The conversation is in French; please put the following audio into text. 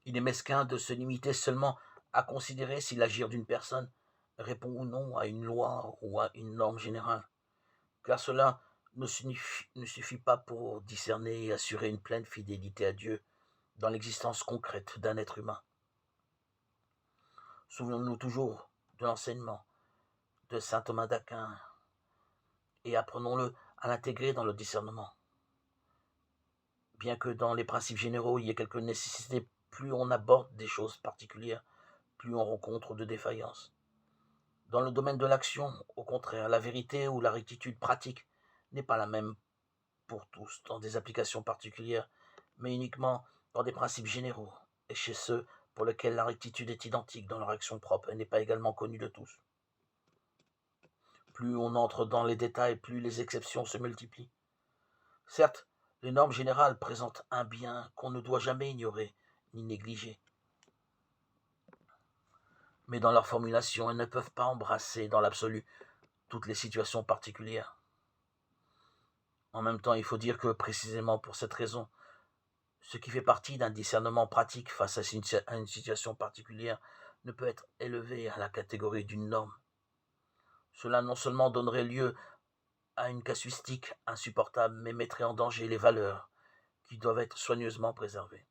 Il est mesquin de se limiter seulement à considérer si l'agir d'une personne répond ou non à une loi ou à une norme générale, car cela ne suffit pas pour discerner et assurer une pleine fidélité à Dieu dans l'existence concrète d'un être humain. Souvenons-nous toujours de l'enseignement de saint Thomas d'Aquin et apprenons-le à l'intégrer dans le discernement. Bien que dans les principes généraux, il y ait quelques nécessités, plus on aborde des choses particulières, plus on rencontre de défaillances. Dans le domaine de l'action, au contraire, la vérité ou la rectitude pratique n'est pas la même pour tous, dans des applications particulières, mais uniquement dans des principes généraux, et chez ceux pour lesquels la rectitude est identique dans leur action propre et n'est pas également connue de tous. Plus on entre dans les détails, plus les exceptions se multiplient. Certes, les normes générales présentent un bien qu'on ne doit jamais ignorer ni négliger, mais dans leur formulation, elles ne peuvent pas embrasser dans l'absolu toutes les situations particulières. En même temps, il faut dire que précisément pour cette raison, ce qui fait partie d'un discernement pratique face à une situation particulière ne peut être élevé à la catégorie d'une norme. Cela non seulement donnerait lieu à une casuistique insupportable, mais mettrait en danger les valeurs qui doivent être soigneusement préservées.